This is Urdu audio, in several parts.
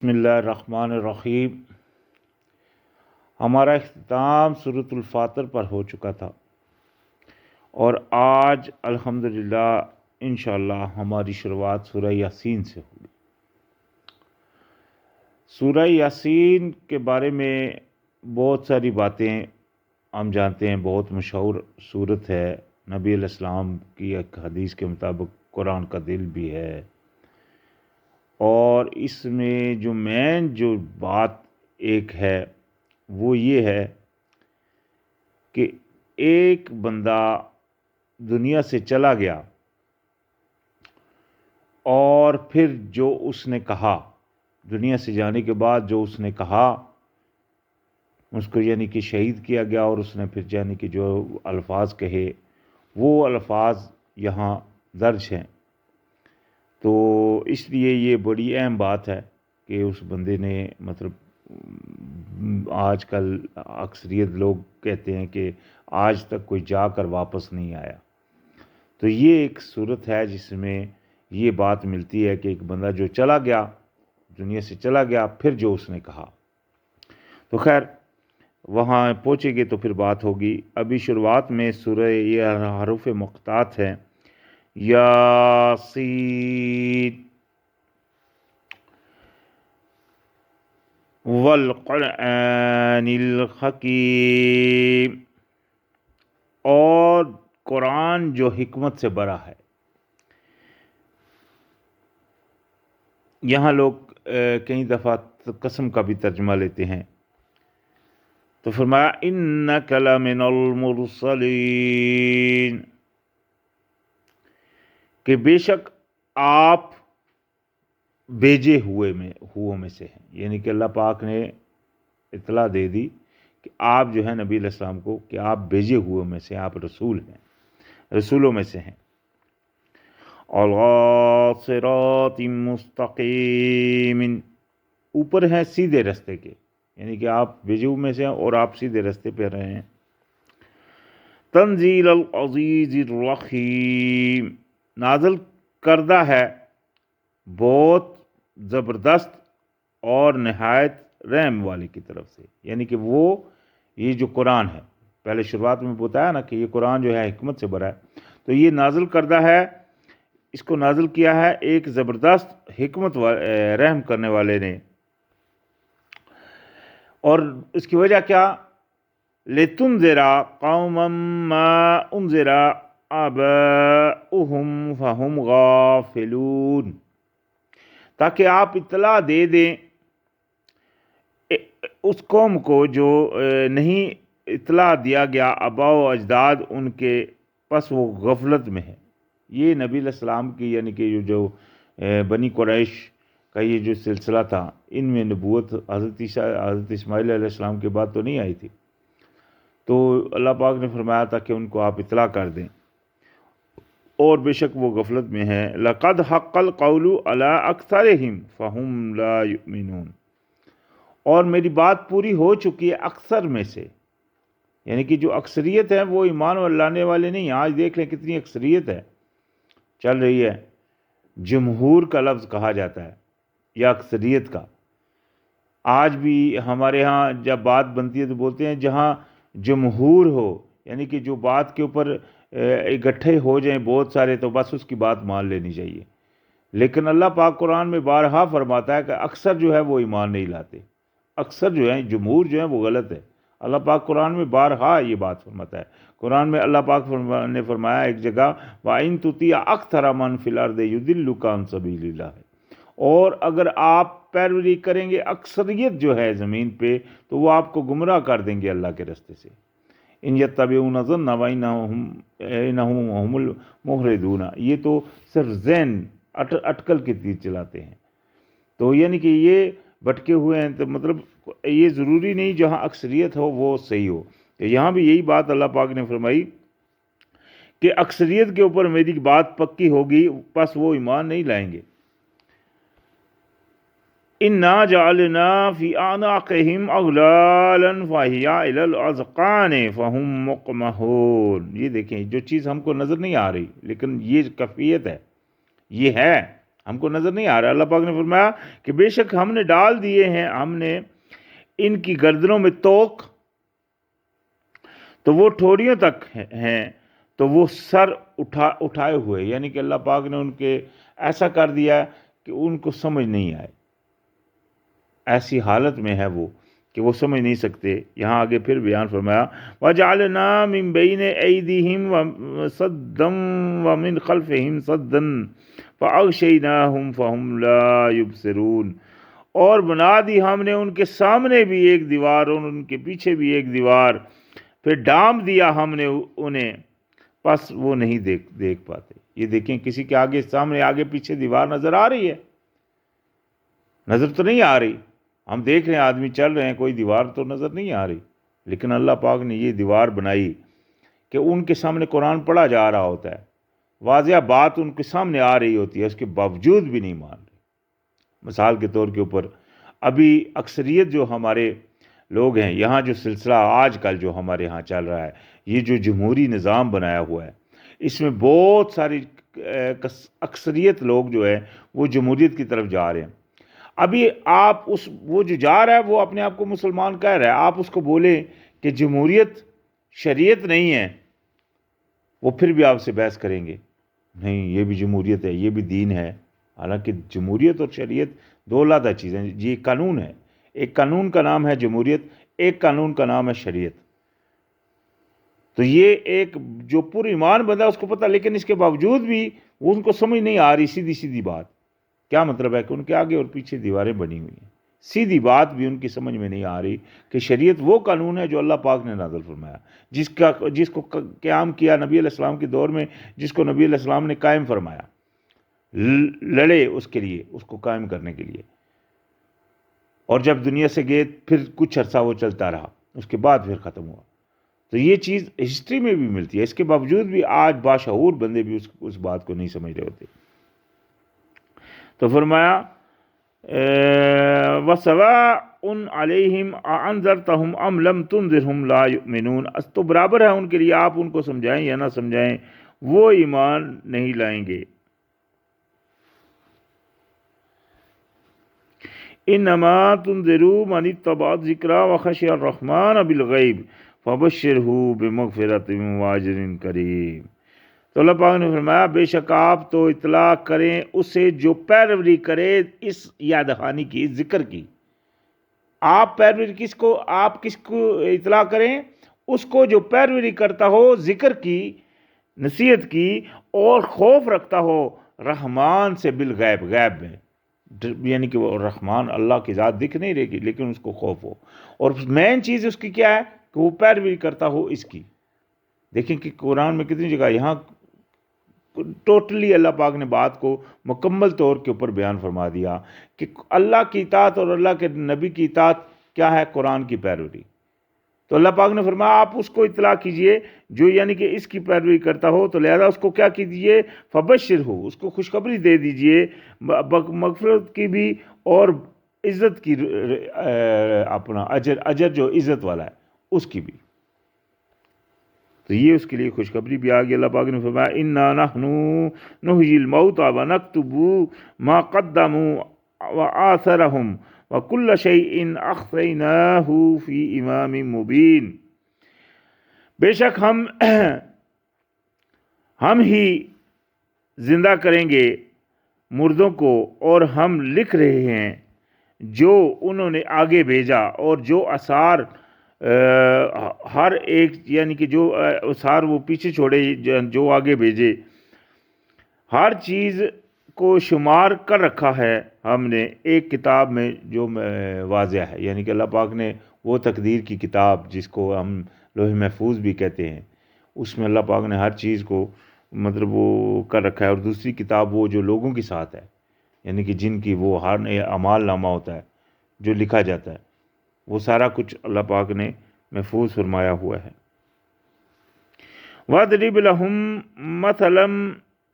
بسم اللہ الرحمن الرحیم۔ ہمارا اختتام سورۃ الفاتر پر ہو چکا تھا اور آج الحمدللہ انشاءاللہ ہماری شروعات سورہ یاسین سے ہوگی۔ سورہ یاسین کے بارے میں بہت ساری باتیں ہم جانتے ہیں، بہت مشہور سورت ہے، نبی علیہ السلام کی ایک حدیث کے مطابق قرآن کا دل بھی ہے، اور اس میں جو جو بات ایک ہے وہ یہ ہے کہ ایک بندہ دنیا سے چلا گیا اور پھر جو اس نے کہا، دنیا سے جانے کے بعد جو اس نے کہا، اس کو یعنی کہ شہید کیا گیا، اور اس نے پھر یعنی کہ جو الفاظ کہے وہ الفاظ یہاں درج ہیں۔ تو اس لیے یہ بڑی اہم بات ہے کہ اس بندے نے آج کل اکثریت لوگ کہتے ہیں کہ آج تک کوئی جا کر واپس نہیں آیا، تو یہ ایک صورت ہے جس میں یہ بات ملتی ہے کہ ایک بندہ جو چلا گیا، دنیا سے چلا گیا، پھر جو اس نے کہا۔ تو خیر وہاں پہنچے گے تو پھر بات ہوگی۔ ابھی شروعات میں سورہ یہ حروف مقطعات ہیں، یاسین والقرآن الحکیم، اور قرآن جو حکمت سے بھرا ہے۔ یہاں لوگ کئی دفعہ قسم کا بھی ترجمہ لیتے ہیں، تو فرمایا انک لمن المرسلین، کہ بے شک آپ بھیجے ہوئے میں سے ہیں، یعنی کہ اللہ پاک نے اطلاع دے دی کہ آپ جو ہے نبی علیہ السلام کو کہ آپ بھیجے ہوئے میں سے، آپ رسول ہیں، رسولوں میں سے ہیں۔ اور صراط مستقیم، اوپر ہیں سیدھے رستے کے، یعنی کہ آپ بھیجے ہوئے میں سے ہیں اور آپ سیدھے رستے پہ رہے ہیں۔ تنزیل العزیز الرحیم، نازل کردہ ہے بہت زبردست اور نہایت رحم والے کی طرف سے، یعنی کہ وہ یہ جو قرآن ہے، پہلے شروعات میں بتایا نا کہ یہ قرآن جو ہے حکمت سے بھرا ہے، تو یہ نازل کردہ ہے، اس کو نازل کیا ہے ایک زبردست حکمت رحم کرنے والے نے۔ اور اس کی وجہ کیا؟ لِتُنذِرَ قَوْمًا مَّا أُنذِرَ آبَاؤُهُمْ فَهُمْ غَافِلُونَ، تاکہ آپ اطلاع دے دیں اس قوم کو جو نہیں اطلاع دیا گیا آباء و اجداد ان کے، پس وہ غفلت میں ہے۔ یہ نبی علیہ السلام کی یعنی کہ جو بنی قریش کا یہ جو سلسلہ تھا، ان میں نبوت حضرت اسماعیل علیہ السلام کے بعد تو نہیں آئی تھی، تو اللہ پاک نے فرمایا تھا کہ ان کو آپ اطلاع کر دیں، اور بے شک وہ غفلت میں ہیں۔ لَقَدْ حَقَّ الْقَوْلُ عَلَىٰ أَكْثَرِهِمْ فَهُمْ لَا يُؤْمِنُونَ، اور میری بات پوری ہو چکی ہے اکثر میں سے، یعنی کہ جو اکثریت ہے وہ ایمان لانے والے نہیں۔ آج دیکھ لیں کتنی اکثریت ہے چل رہی ہے، جمہور کا لفظ کہا جاتا ہے یا اکثریت کا۔ آج بھی ہمارے ہاں جب بات بنتی ہے تو بولتے ہیں جہاں جمہور ہو، یعنی کہ جو بات کے اوپر اکٹھے ہو جائیں بہت سارے، تو بس اس کی بات مان لینی چاہیے۔ لیکن اللہ پاک قرآن میں بارہا فرماتا ہے کہ اکثر جو ہے وہ ایمان نہیں لاتے، اکثر جو ہیں جمہور جو ہیں وہ غلط ہے۔ اللہ پاک قرآن میں بارہا یہ بات فرماتا ہے۔ قرآن میں اللہ پاک نے فرمایا ایک جگہ وَإِن تُطِيعْ أَكْثَرَ مَنْ فِي الْأَرْضِ يُضِلُّكَ عَنْ سَبِيلِ اللَّهِ، اور اگر آپ پیروی کریں گے اکثریت جو ہے زمین پہ، تو وہ آپ کو گمراہ کر دیں گے اللہ کے راستے سے۔ ان يتبعون الظن وإنهم هم المهتدون، یہ تو صرف ذہن اٹکل کے تیر چلاتے ہیں، تو یعنی کہ یہ بھٹکے ہوئے ہیں، تو مطلب یہ ضروری نہیں جہاں اکثریت ہو وہ صحیح ہو۔ تو یہاں بھی یہی بات اللہ پاک نے فرمائی کہ اکثریت کے اوپر میری بات پکی ہوگی، پس وہ ایمان نہیں لائیں گے۔ اِنَّا جَعَلْنَا فِي أَعْنَاقِهِمْ أَغْلَالًا فَهِيَ إِلَى الْأَذْقَانِ فَهُمْ مُقْمَحُونَ، یہ دیکھیں جو چیز ہم کو نظر نہیں آ رہی لیکن یہ کیفیت ہے، یہ ہے ہم کو نظر نہیں آ رہا۔ اللہ پاک نے فرمایا کہ بے شک ہم نے ڈال دیے ہیں ہم نے ان کی گردنوں میں توق، تو وہ ٹھوڑیوں تک ہیں، تو وہ سر اٹھائے ہوئے، یعنی کہ اللہ پاک نے ان کے ایسا کر دیا کہ ان کو سمجھ نہیں آئے، ایسی حالت میں ہے وہ کہ وہ سمجھ نہیں سکتے۔ یہاں آگے پھر بیان فرمایا وَجَعَلْنَا مِن بَيْنِ أَيْدِيهِمْ صَدًّا وَمِن خَلْفِهِمْ صَدًّا فَأَغْشَيْنَاهُمْ فَهُمْ لَا يُبْصِرُونَ، اور بنا دی ہم نے ان کے سامنے بھی ایک دیوار اور ان کے پیچھے بھی ایک دیوار، پھر ڈام دیا ہم نے انہیں، پس وہ نہیں دیکھ پاتے۔ یہ دیکھیں کسی کے آگے سامنے آگے پیچھے دیوار نظر آ رہی ہے؟ نظر تو نہیں آ رہی، ہم دیکھ رہے ہیں آدمی چل رہے ہیں، کوئی دیوار تو نظر نہیں آ رہی، لیکن اللہ پاک نے یہ دیوار بنائی کہ ان کے سامنے قرآن پڑھا جا رہا ہوتا ہے، واضح بات ان کے سامنے آ رہی ہوتی ہے، اس کے باوجود بھی نہیں مان رہے۔ مثال کے طور کے اوپر ابھی اکثریت جو ہمارے لوگ ہیں یہاں، جو سلسلہ آج کل جو ہمارے ہاں چل رہا ہے، یہ جو جمہوری نظام بنایا ہوا ہے، اس میں بہت ساری اکثریت لوگ جو ہے وہ جمہوریت کی طرف جا رہے ہیں۔ ابھی آپ وہ جو جا رہا ہے وہ اپنے آپ کو مسلمان کہہ رہا ہے، آپ اس کو بولیں کہ جمہوریت شریعت نہیں ہے، وہ پھر بھی آپ سے بحث کریں گے، نہیں یہ بھی جمہوریت ہے، یہ بھی دین ہے۔ حالانکہ جمہوریت اور شریعت دو علیحدہ چیزیں، یہ قانون ہے، ایک قانون کا نام ہے جمہوریت، ایک قانون کا نام ہے شریعت۔ تو یہ ایک جو پر ایمان بندہ اس کو پتہ، لیکن اس کے باوجود بھی وہ ان کو سمجھ نہیں آ رہی سیدھی سیدھی بات۔ کیا مطلب ہے کہ ان کے آگے اور پیچھے دیواریں بنی ہوئی ہیں، سیدھی بات بھی ان کی سمجھ میں نہیں آ رہی کہ شریعت وہ قانون ہے جو اللہ پاک نے نازل فرمایا، جس کو قیام کیا نبی علیہ السلام کے دور میں، جس کو نبی علیہ السلام نے قائم فرمایا، لڑے اس کے لیے، اس کو قائم کرنے کے لیے، اور جب دنیا سے گئے پھر کچھ عرصہ وہ چلتا رہا، اس کے بعد پھر ختم ہوا۔ تو یہ چیز ہسٹری میں بھی ملتی ہے، اس کے باوجود بھی آج باشعور بندے بھی اس بات کو نہیں سمجھ رہے ہوتے۔ تو فرمایا وَسَوَاءٌ عَلَيْهِمْ أَأَنذَرْتَهُمْ أَمْ لَمْ تُنذِرْهُمْ لَا يُؤْمِنُونَ، تو برابر ہے ان کے لیے آپ ان کو سمجھائیں یا نہ سمجھائیں، وہ ایمان نہیں لائیں گے۔ إِنَّمَا تُنذِرُ مَنِ اتَّبَعَ الذِّكْرَ وَخَشِيَ الرَّحْمَنَ بِالْغَيْبِ فَبَشِّرْهُ بِمَغْفِرَةٍ وَأَجْرٍ کریم۔ تو اللہ پاک نے فرمایا بے شک آپ تو اطلاع کریں اسے جو پیروی کرے اس یاد دہانی کی، اس ذکر کی۔ آپ پیروی آپ کس کو اطلاع کریں؟ اس کو جو پیروی کرتا ہو ذکر کی، نصیحت کی، اور خوف رکھتا ہو رحمان سے بالغیب، غیب میں، یعنی کہ وہ رحمان اللہ کی ذات دکھ نہیں رہے گی لیکن اس کو خوف ہو، اور مین چیز اس کی کیا ہے کہ وہ پیروی کرتا ہو اس کی۔ دیکھیں کہ قرآن میں کتنی جگہ یہاں ٹوٹلی اللہ پاک نے بات کو مکمل طور کے اوپر بیان فرما دیا کہ اللہ کی اطاعت اور اللہ کے نبی کی اطاعت کیا ہے، قرآن کی پیروی۔ تو اللہ پاک نے فرمایا آپ اس کو اطلاع کیجئے جو یعنی کہ اس کی پیروی کرتا ہو، تو لہذا اس کو کیا کیجئے، فبشر ہو، اس کو خوشخبری دے دیجئے مغفرت کی بھی اور عزت کی، اپنا اجر جو عزت والا ہے اس کی بھی۔ تو یہ اس کے لیے خوشخبری بھی آگے اللہ پاک نے فرمایا اِنَّا نَحْنُ نُحْيِي الْمَوْتَى وَنَكْتُبُ مَا قَدَّمُوا وَآثَارَهُمْ وَكُلَّ شَيْءٍ أَحْصَيْنَاهُ فِي إِمَامٍ مُبِينٍ، بے شک ہم ہی زندہ کریں گے مردوں کو، اور ہم لکھ رہے ہیں جو انہوں نے آگے بھیجا، اور جو آثار ہر ایک یعنی کہ جو آثار وہ پیچھے چھوڑے جو آگے بھیجے، ہر چیز کو شمار کر رکھا ہے ہم نے ایک کتاب میں جو واضح ہے، یعنی کہ اللہ پاک نے وہ تقدیر کی کتاب جس کو ہم لوح محفوظ بھی کہتے ہیں، اس میں اللہ پاک نے ہر چیز کو مطلب وہ کر رکھا ہے، اور دوسری کتاب وہ جو لوگوں کے ساتھ ہے، یعنی کہ جن کی وہ ہر اعمال نامہ ہوتا ہے جو لکھا جاتا ہے، وہ سارا کچھ اللہ پاک نے محفوظ فرمایا ہوا ہے۔ وَاضْرِبْ لَهُم مَثَلًا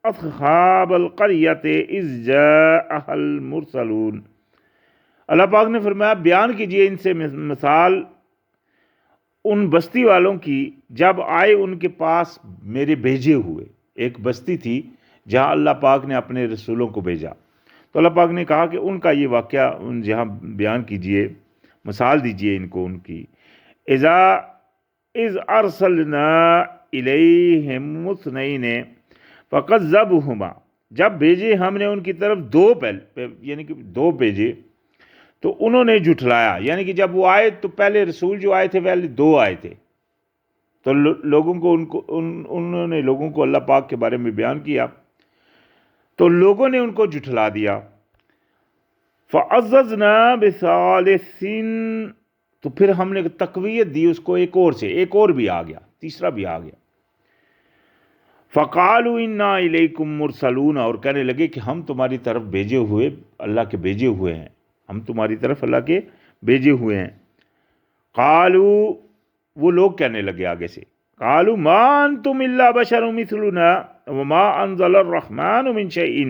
أَصْحَابَ الْقَرْيَةِ إِذْ جَاءَهَا الْمُرْسَلُونَ، اللہ پاک نے فرمایا بیان کیجئے ان سے مثال ان بستی والوں کی جب آئے ان کے پاس میرے بھیجے ہوئے۔ ایک بستی تھی جہاں اللہ پاک نے اپنے رسولوں کو بھیجا، تو اللہ پاک نے کہا کہ ان کا یہ واقعہ جہاں بیان کیجئے، مثال دیجئے ان کو ان کی، اذ ارسلنا الیہم اثنین فکذبوہما، جب بھیجے ہم نے ان کی طرف دو یعنی کہ دو بھیجے تو انہوں نے جھٹلایا، یعنی کہ جب وہ آئے تو پہلے رسول جو آئے تھے پہلے دو آئے تھے، تو لوگوں کو انہوں نے لوگوں کو اللہ پاک کے بارے میں بیان کیا تو لوگوں نے ان کو جھٹلا دیا۔ فَعَزَّزْنَا بِثَالِثٍ، تو پھر ہم نے تقویت دی اس کو ایک اور سے، ایک اور بھی آ گیا، تیسرا بھی آ گیا۔ فَقَالُوا إِنَّا إِلَيْكُمْ مُرْسَلُونَ، اور کہنے لگے کہ ہم تمہاری طرف بھیجے ہوئے، اللہ کے بھیجے ہوئے ہیں، ہم تمہاری طرف اللہ کے بھیجے ہوئے ہیں۔ قالوا، وہ لوگ کہنے لگے آگے سے، قالوا ما انتم الا بشر مثلنا وما انزل الرحمن من شيء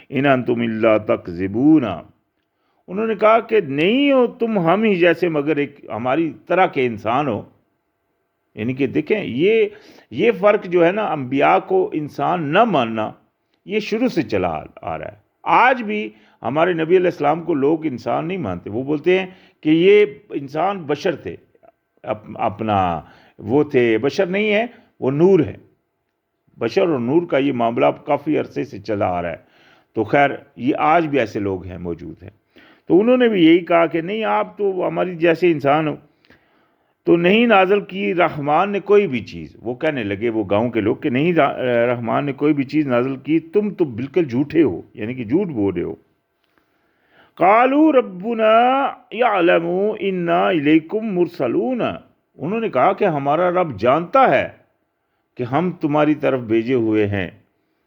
ان انتم الا تكذبون، انہوں نے کہا کہ نہیں ہو تم ہم ہی جیسے مگر ایک ہماری طرح کے انسان ہو۔ یعنی کہ دیکھیں یہ فرق جو ہے نا، انبیاء کو انسان نہ ماننا، یہ شروع سے چلا آ رہا ہے۔ آج بھی ہمارے نبی علیہ السلام کو لوگ انسان نہیں مانتے، وہ بولتے ہیں کہ یہ انسان بشر تھے، اپنا وہ تھے، بشر نہیں ہے، وہ نور ہے۔ بشر اور نور کا یہ معاملہ کافی عرصے سے چلا آ رہا ہے، تو خیر یہ آج بھی ایسے لوگ ہیں، موجود ہیں۔ تو انہوں نے بھی یہی کہا کہ نہیں، آپ تو ہماری جیسے انسان ہو، تو نہیں نازل کی رحمان نے کوئی بھی چیز، وہ کہنے لگے وہ گاؤں کے لوگ کہ نہیں رحمان نے کوئی بھی چیز نازل کی، تم تو بالکل جھوٹے ہو، یعنی کہ جھوٹ بول رہے ہو۔ قالوا ربنا یعلم انا الیکم مرسلون، انہوں نے کہا کہ ہمارا رب جانتا ہے کہ ہم تمہاری طرف بھیجے ہوئے ہیں،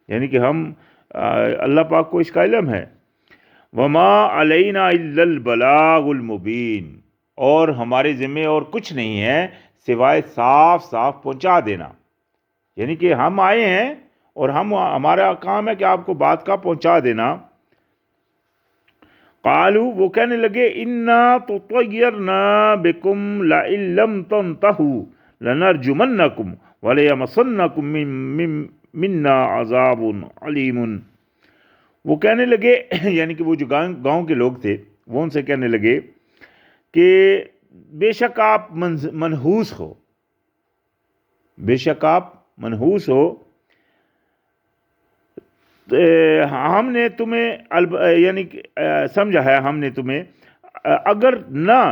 یعنی کہ ہم اللہ پاک کو اس کا علم ہے۔ وما علینا الا البلاغ المبین، اور ہمارے ذمہ اور کچھ نہیں ہے سوائے صاف صاف پہنچا دینا، یعنی کہ ہم آئے ہیں اور ہمارا کام ہے کہ آپ کو بات کا پہنچا دینا۔ قالوا، وہ کہنے لگے انا تطیرنا بکم لئن لم تنتہوا لنرجمنکم ولیمسنکم منا عذاب علیم، وہ کہنے لگے یعنی کہ وہ جو گاؤں کے لوگ تھے وہ ان سے کہنے لگے کہ بے شک آپ منحوس ہو، بے شک آپ منحوس ہو، ہم نے تمہیں یعنی سمجھا ہے ہم نے تمہیں، اگر نہ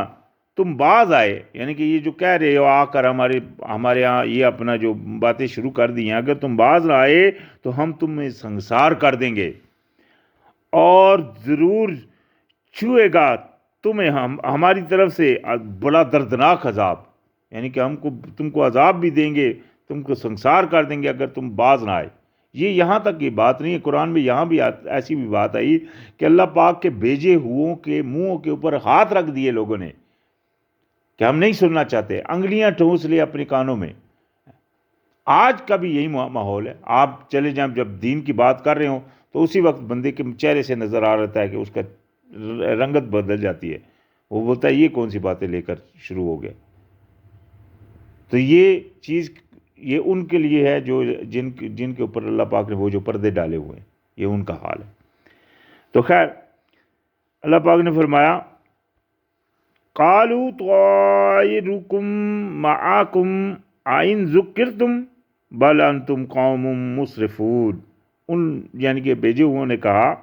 تم باز آئے، یعنی کہ یہ جو کہہ رہے ہو آ کر ہمارے ہاں یہ اپنا جو باتیں شروع کر دی ہیں، اگر تم باز نہ آئے تو ہم تمہیں سنسار کر دیں گے، اور ضرور چھوئے گا تمہیں ہماری طرف سے بڑا دردناک عذاب، یعنی کہ تم کو عذاب بھی دیں گے، تم کو سنسار کر دیں گے اگر تم باز نہ آئے۔ یہ یہاں تک یہ بات نہیں ہے، قرآن میں یہاں بھی ایسی بھی بات آئی کہ اللہ پاک کے بھیجے ہوئوں کے منہوں کے اوپر ہاتھ رکھ دیے لوگوں نے کہ ہم نہیں سننا چاہتے، انگلیاں ٹھونس لے اپنے کانوں میں۔ آج کا بھی یہی ماحول ہے، آپ چلے جائیں جب دین کی بات کر رہے ہوں تو اسی وقت بندے کے چہرے سے نظر آ رہتا ہے کہ اس کا رنگت بدل جاتی ہے، وہ بولتا ہے یہ کون سی باتیں لے کر شروع ہو گئے۔ تو یہ چیز یہ ان کے لیے ہے جو جن کے اوپر اللہ پاک نے وہ جو پردے ڈالے ہوئے ہیں، یہ ان کا حال ہے۔ تو خیر اللہ پاک نے فرمایا قالوا طائرکم معاکم آئن ذکرتم بل انتم قوم مسرفون، ان یعنی کہ بھیجے ہوئے نے کہا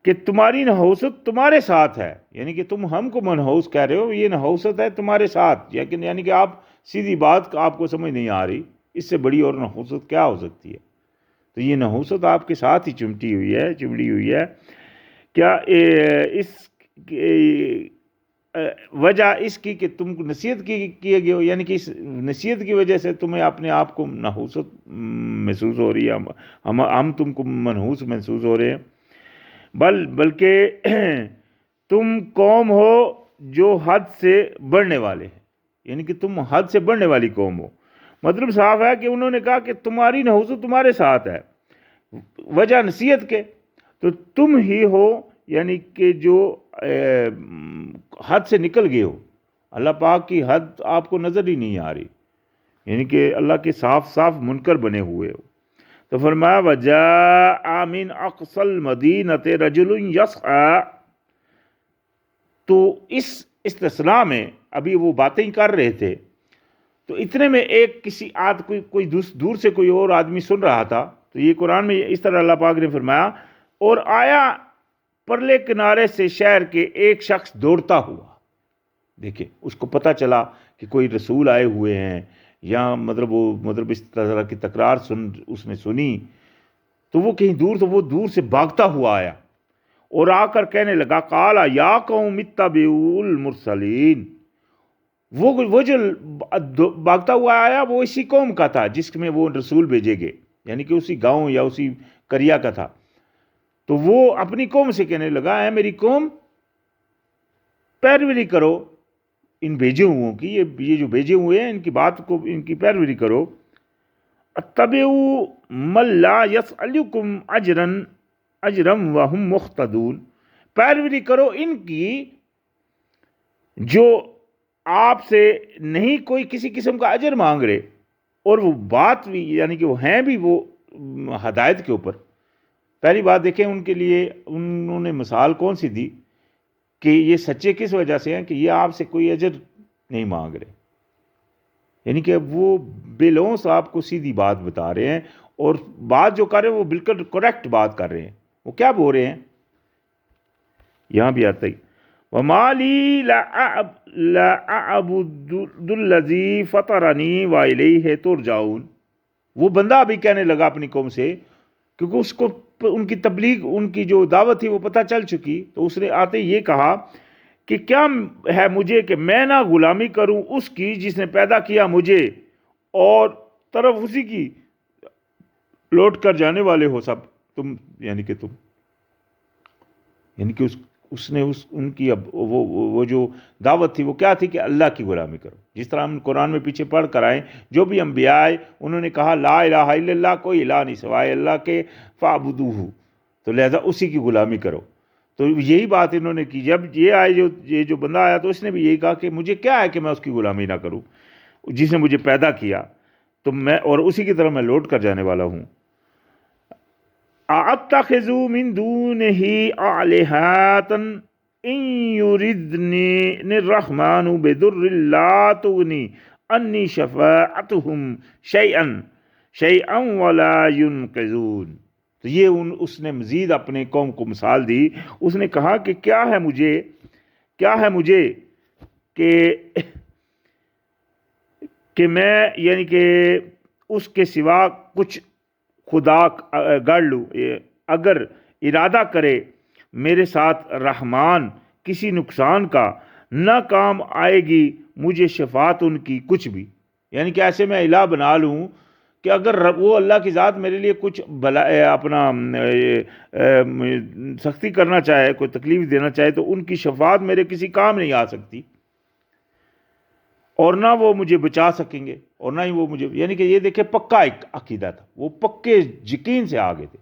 کہ تمہاری نحوست تمہارے ساتھ ہے، یعنی کہ تم ہم کو منحوس کہہ رہے ہو، یہ نحوست ہے تمہارے ساتھ، یعنی کہ آپ سیدھی بات آپ کو سمجھ نہیں آ رہی، اس سے بڑی اور نحوست کیا ہو سکتی ہے؟ تو یہ نحوست آپ کے ساتھ ہی چمٹی ہوئی ہے۔ کیا اس وجہ اس کی کہ تم کو نصیحت کیے گئے ہو، یعنی کہ اس نصیحت کی وجہ سے تمہیں اپنے آپ کو نحوست محسوس ہو رہی ہے، ہم تم کو منحوس محسوس ہو رہے ہیں، بلکہ تم قوم ہو جو حد سے بڑھنے والے ہیں، یعنی کہ تم حد سے بڑھنے والی قوم ہو۔ مطلب صاف ہے کہ انہوں نے کہا کہ تمہاری نحوست تمہارے ساتھ ہے، وجہ نصیحت کے تو تم ہی ہو، یعنی کہ جو حد سے نکل گئے ہو، اللہ پاک کی حد آپ کو نظر ہی نہیں آ رہی، یعنی کہ اللہ کے صاف صاف منکر بنے ہوئے ہو۔ تو فرمایا وجاء من اقصى المدینۃ رجل یسعى، تو اس استثناء میں ابھی وہ باتیں ہی کر رہے تھے، تو اتنے میں ایک کسی کوئی دور سے کوئی اور آدمی سن رہا تھا. تو یہ قرآن میں اس طرح اللہ پاک نے فرمایا، اور آیا پرلے کنارے سے شہر کے ایک شخص دوڑتا ہوا. دیکھیں اس کو پتہ چلا کہ کوئی رسول آئے ہوئے ہیں، یا مطلب اس طرح کی تکرار اس نے سنی، تو وہ کہیں دور، تو وہ دور سے بھاگتا ہوا آیا اور آ کر کہنے لگا قال یا قوم اتبعوا المرسلین. وہ جو بھاگتا ہوا آیا وہ اسی قوم کا تھا جس میں وہ رسول بھیجے گئے، یعنی کہ اسی گاؤں یا اسی قریہ کا تھا. تو وہ اپنی قوم سے کہنے لگا اے میری قوم، پیروی کرو ان بھیجے ہوئوں کی، یہ جو بھیجے ہوئے ہیں ان کی بات کو، ان کی پیروی کرو. اتبعوا من لا یسألکم اجرا وهم مہتدون، پیروی کرو ان کی جو آپ سے نہیں کوئی کسی قسم کا اجر مانگ رہے، اور وہ بات بھی یعنی کہ وہ ہیں بھی وہ ہدایت کے اوپر. پہلی بات دیکھیں ان کے لیے انہوں نے مثال کون سی دی کہ یہ سچے کس وجہ سے ہیں کہ یہ آپ سے کوئی اجر نہیں مانگ رہے، یعنی کہ وہ بے لوث آپ کو سیدھی بات بتا رہے ہیں، اور بات جو کر رہے ہیں وہ بالکل کریکٹ بات کر رہے ہیں. وہ کیا بول رہے ہیں یہاں بھی آتا ہی وَمَا لِي لَا أَعْبُدُ الَّذِي فَطَرَنِي وَإِلَيْهِ تُرْجَعُونَ. وہ بندہ ابھی کہنے لگا اپنی قوم سے، کیونکہ اس کو ان کی تبلیغ، ان کی جو دعوت تھی وہ پتہ چل چکی، تو اس نے آتے یہ کہا کہ کیا ہے مجھے کہ میں نہ غلامی کروں اس کی جس نے پیدا کیا مجھے، اور طرف اسی کی لوٹ کر جانے والے ہو سب تم، یعنی کہ اس نے ان کی وہ جو دعوت تھی وہ کیا تھی کہ اللہ کی غلامی کرو. جس طرح ہم قرآن میں پیچھے پڑھ کر آئے، جو بھی انبیاء آئے انہوں نے کہا لا الہ الا اللہ، کوئی الہ نہیں سوائے اللہ کے، فاعبدوہ، تو لہذا اسی کی غلامی کرو. تو یہی بات انہوں نے کی. جب یہ آئے یہ جو بندہ آیا تو اس نے بھی یہی کہا کہ مجھے کیا ہے کہ میں اس کی غلامی نہ کروں جس نے مجھے پیدا کیا، تو میں اور اسی کی طرح میں لوٹ کر جانے والا ہوں. اَأَتَّخِذُ مِن دُونِهِ آلِهَةً إِن يُرِدْنِي الرَّحْمَنُ بِضُرٍّ لَا تُغْنِ عَنِّي شَفَاعَتُهُمْ شَيْئًا وَلَا يُنْقِذُونَ. تو یہ اس نے مزید اپنے قوم کو مثال دی. اس نے کہا کہ کیا ہے مجھے کہ میں یعنی کہ اس کے سوا کچھ خدا گڑ لوں، اگر ارادہ کرے میرے ساتھ رحمان کسی نقصان کا، نہ کام آئے گی مجھے شفاعت ان کی کچھ بھی. یعنی کہ ایسے میں الہ بنا لوں کہ اگر وہ اللہ کی ذات میرے لیے کچھ اپنا سختی کرنا چاہے، کوئی تکلیف دینا چاہے، تو ان کی شفاعت میرے کسی کام نہیں آ سکتی، اور نہ وہ مجھے بچا سکیں گے، اور نہ ہی وہ مجھے، یعنی کہ یہ دیکھیں پکا ایک عقیدہ تھا، وہ پکے یقین سے آگے تھے.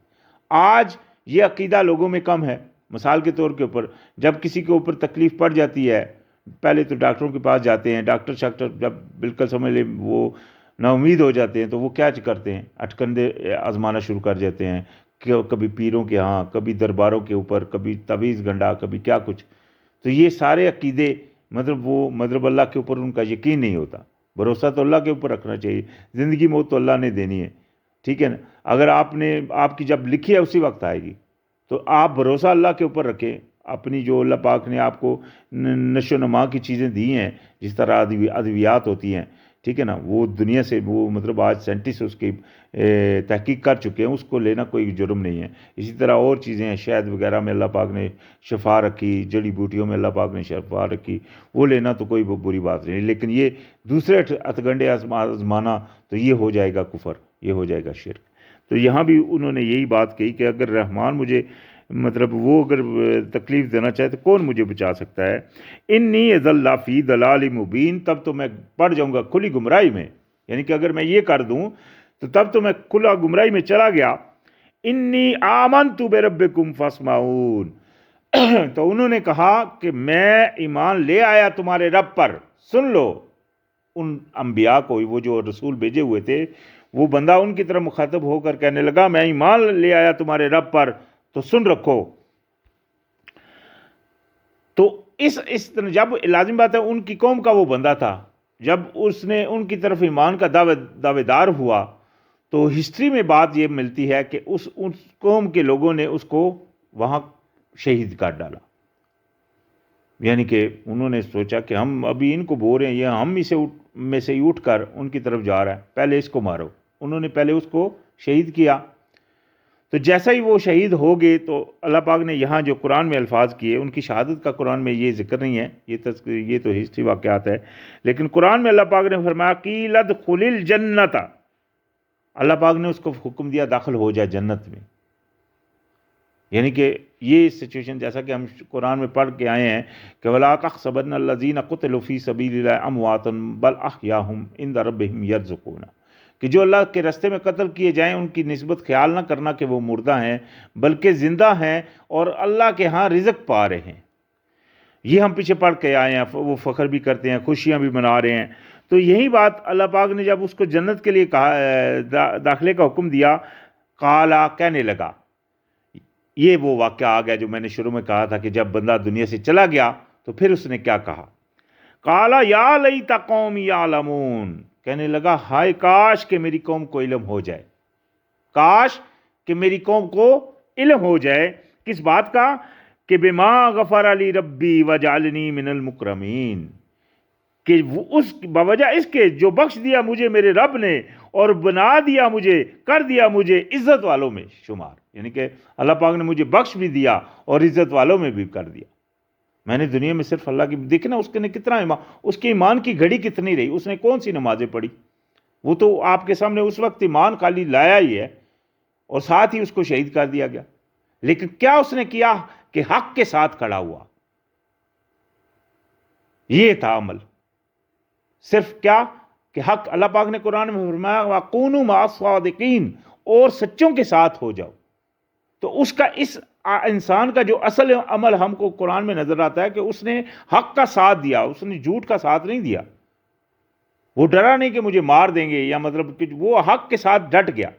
آج یہ عقیدہ لوگوں میں کم ہے. مثال کے طور کے اوپر جب کسی کے اوپر تکلیف پڑ جاتی ہے، پہلے تو ڈاکٹروں کے پاس جاتے ہیں، ڈاکٹر جب بالکل سمجھ لیں وہ نا امید ہو جاتے ہیں، تو وہ کیا کرتے ہیں، اٹکندے آزمانا شروع کر دیتے ہیں، کہ کبھی پیروں کے ہاں، کبھی درباروں کے اوپر، کبھی تعویذ گنڈا، کبھی کیا کچھ. تو یہ سارے عقیدے مطلب اللہ کے اوپر ان کا یقین نہیں ہوتا. بھروسہ تو اللہ کے اوپر رکھنا چاہیے. زندگی موت تو اللہ نے دینی ہے، ٹھیک ہے نا. اگر آپ کی جب لکھی ہے اسی وقت آئے گی، تو آپ بھروسہ اللہ کے اوپر رکھیں. اپنی جو اللہ پاک نے آپ کو نشو و نما کی چیزیں دی ہیں، جس طرح ادویات ہوتی ہیں، ٹھیک ہے نا، وہ دنیا سے وہ آج سائنٹسٹ اس کی تحقیق کر چکے ہیں، اس کو لینا کوئی جرم نہیں ہے. اسی طرح اور چیزیں ہیں، شہد وغیرہ میں اللہ پاک نے شفا رکھی، جڑی بوٹیوں میں اللہ پاک نے شفا رکھی، وہ لینا تو کوئی بری بات نہیں. لیکن یہ دوسرے ہتھگنڈے آزمانا تو یہ ہو جائے گا کفر، یہ ہو جائے گا شرک. تو یہاں بھی انہوں نے یہی بات کہی کہ اگر رحمان مجھے وہ اگر تکلیف دینا چاہے تو کون مجھے بچا سکتا ہے. انی اذل فی ضلال مبین، تب تو میں پڑ جاؤں گا کھلی گمراہی میں. یعنی کہ اگر میں یہ کر دوں تو تب تو میں کھلا گمراہی میں چلا گیا. انی آمنت بربکم فاسمعون. تو انہوں نے کہا کہ میں ایمان لے آیا تمہارے رب پر، سن لو. ان انبیاء کو، وہ جو رسول بھیجے ہوئے تھے، وہ بندہ ان کی طرف مخاطب ہو کر کہنے لگا میں ایمان لے آیا تمہارے رب پر، تو سن رکھو۔ تو اس طرح جب لازم بات ہے ان کی قوم کا وہ بندہ تھا، جب اس نے ان کی طرف ایمان کا دعوے دار ہوا تو ہسٹری میں بات یہ ملتی ہے کہ اس قوم کے لوگوں نے اس کو وہاں شہید کر ڈالا، یعنی کہ انہوں نے سوچا کہ ہم ابھی ان کو بول رہے ہیں، یہ ہم اسے میں سے اٹھ کر ان کی طرف جا رہا ہے، پہلے اس کو مارو۔ انہوں نے پہلے اس کو شہید کیا۔ تو جیسا ہی وہ شہید ہو گئے تو اللہ پاک نے یہاں جو قرآن میں الفاظ کیے، ان کی شہادت کا قرآن میں یہ ذکر نہیں ہے، یہ تو ہسٹری واقعات ہے، لیکن قرآن میں اللہ پاک نے فرمایا قیل ادخل الجنت، اللہ پاک نے اس کو حکم دیا داخل ہو جائے جنت میں۔ یعنی کہ یہ سچویشن جیسا کہ ہم قرآن میں پڑھ کے آئے ہیں کہ وَلَا تَحْسَبَنَّ الَّذِينَ قُتِلُوا فِي سَبِيلِ اللَّهِ أَمْوَاتٌ بَلْ أَحْيَاءٌ عِندَ رَبِّهِمْ يَرْزُقُونَ، کہ جو اللہ کے راستے میں قتل کیے جائیں ان کی نسبت خیال نہ کرنا کہ وہ مردہ ہیں، بلکہ زندہ ہیں اور اللہ کے ہاں رزق پا رہے ہیں۔ یہ ہم پیچھے پڑھ کے آئے ہیں، وہ فخر بھی کرتے ہیں، خوشیاں بھی منا رہے ہیں۔ تو یہی بات اللہ پاک نے جب اس کو جنت کے لیے کہا، داخلے کا حکم دیا، قالا کہنے لگا، یہ وہ واقعہ آ گیا جو میں نے شروع میں کہا تھا کہ جب بندہ دنیا سے چلا گیا تو پھر اس نے کیا کہا، قالا یا لیت قومی یعلمون، کہنے لگا ہائے کاش کہ میری قوم کو علم ہو جائے، کاش کہ میری قوم کو علم ہو جائے۔ کس بات کا؟ کہ بما غفر علی ربی وجعلنی من المکرمین، کہ اس بوجہ اس کے جو بخش دیا مجھے میرے رب نے اور بنا دیا مجھے، کر دیا مجھے عزت والوں میں شمار، یعنی کہ اللہ پاک نے مجھے بخش بھی دیا اور عزت والوں میں بھی کر دیا۔ میں نے دنیا میں صرف اللہ کی دیکھنا اس نے کتنا ایمان، اس کے ایمان کی گھڑی کتنی رہی، اس نے کون سی نمازیں پڑھی، وہ تو آپ کے سامنے اس وقت ایمان خالی لایا ہی ہے اور ساتھ ہی اس کو شہید کر دیا گیا، لیکن کیا اس نے کیا کہ حق کے ساتھ کھڑا ہوا، یہ تھا عمل۔ صرف کیا کہ حق، اللہ پاک نے قرآن میں فرمایا وَقُونُوا مَعَ الصَّادِقِينَ، اور سچوں کے ساتھ ہو جاؤ۔ تو اس کا اس انسان کا جو اصل عمل ہم کو قرآن میں نظر آتا ہے کہ اس نے حق کا ساتھ دیا، اس نے جھوٹ کا ساتھ نہیں دیا، وہ ڈرا نہیں کہ مجھے مار دیں گے، یا مطلب کہ وہ حق کے ساتھ ڈٹ گیا۔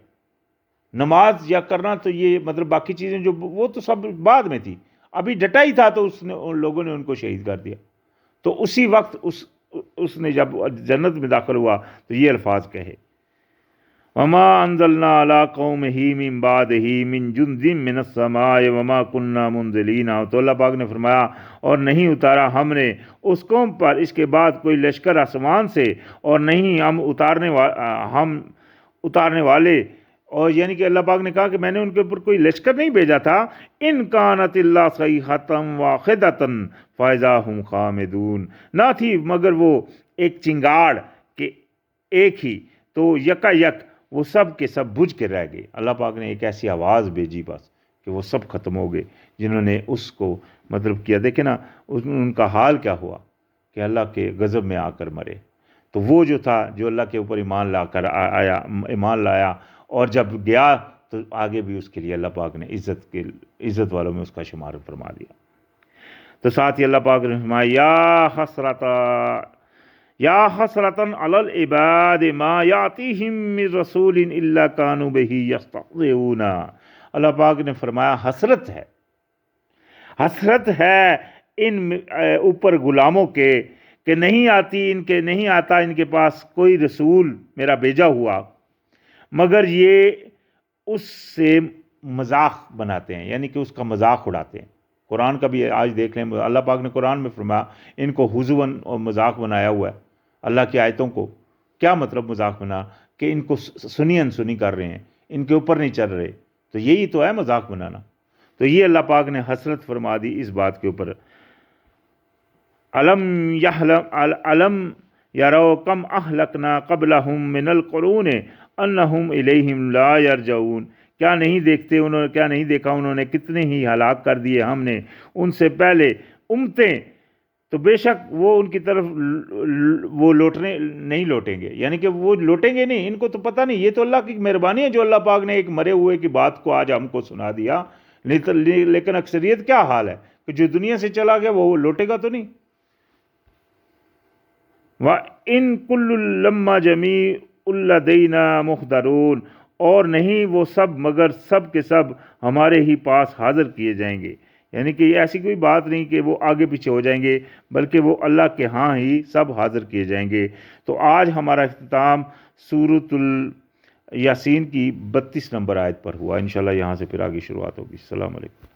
نماز یا کرنا تو یہ مطلب باقی چیزیں جو وہ تو سب بعد میں تھی، ابھی ڈٹا ہی تھا تو ان لوگوں نے ان کو شہید کر دیا۔ تو اسی وقت اس نے جب جنت میں داخل ہوا تو یہ الفاظ کہے وَمَا أَنزَلْنَا عَلَىٰ قَوْمِهِ مِن بَعْدِهِ مِن جُندٍ مِّنَ السَّمَاءِ وَمَا كُنَّا مُنزِلِينَ، تو اللہ پاک نے فرمایا اور نہیں اتارا ہم نے اس قوم پر اس کے بعد کوئی لشکر آسمان سے، اور نہیں ہم اتارنے والے، اور یعنی کہ اللہ پاک نے کہا کہ میں نے ان کے اوپر کوئی لشکر نہیں بھیجا تھا۔ ان کانت اللہ صیحۃ واحدۃ فاذا ہم خامدون، نہ تھی مگر وہ ایک چنگاڑ کہ ایک ہی، تو یکا یک وہ سب کے سب بجھ کے رہ گئے۔ اللہ پاک نے ایک ایسی آواز بھیجی بس کہ وہ سب ختم ہو گئے جنہوں نے اس کو مطلب کیا۔ دیکھیں نا ان کا حال کیا ہوا کہ اللہ کے غضب میں آ کر مرے۔ تو وہ جو تھا جو اللہ کے اوپر ایمان لایا اور جب گیا تو آگے بھی اس کے لیے اللہ پاک نے عزت والوں میں اس کا شمار فرما دیا۔ تو ساتھ ہی اللہ پاک نے فرمایا یا حسرتاً علی العباد ما یاتیہم من رسول الا کانوا بہ یستہزئون، اللہ پاک نے فرمایا حسرت ہے ان اوپر غلاموں کے کہ نہیں آتا ان کے پاس کوئی رسول میرا بھیجا ہوا مگر یہ اس سے مذاق بناتے ہیں، یعنی کہ اس کا مذاق اڑاتے ہیں۔ قرآن کا بھی آج دیکھ لیں، اللہ پاک نے قرآن میں فرمایا ان کو ہزواً اور مذاق بنایا ہوا ہے اللہ کی آیتوں کو۔ کیا مطلب مذاق بنا؟ کہ ان کو سنی انسنی کر رہے ہیں، ان کے اوپر نہیں چل رہے، تو یہی تو ہے مذاق بنانا۔ تو یہ اللہ پاک نے حسرت فرما دی اس بات کے اوپر۔ علم یرو کم اہلکنا قبلہم من القرون انہم الیہم لا یرجعون، کیا نہیں دیکھا انہوں نے کتنے ہی ہلاک کر دیے ہم نے ان سے پہلے امتیں، تو بے شک وہ ان کی طرف وہ نہیں لوٹیں گے، یعنی کہ وہ لوٹیں گے نہیں، ان کو تو پتہ نہیں، یہ تو اللہ کی مہربانی ہے جو اللہ پاک نے ایک مرے ہوئے کی بات کو آج ہم کو سنا دیا، لیکن اکثریت کیا حال ہے کہ جو دنیا سے چلا گیا وہ لوٹے گا تو نہیں۔ وَإِن كُلٌّ لَمَّا لدینا محضرون، اور نہیں وہ سب مگر سب کے سب ہمارے ہی پاس حاضر کیے جائیں گے. یعنی کہ یہ ایسی کوئی بات نہیں کہ وہ آگے پیچھے ہو جائیں گے، بلکہ وہ اللہ کے ہاں ہی سب حاضر کیے جائیں گے. تو آج ہمارا اختتام سورۃ یاسین کی 32 نمبر آیت پر ہوا. انشاءاللہ یہاں سے پھر آگے شروعات ہوگی. السلام علیکم.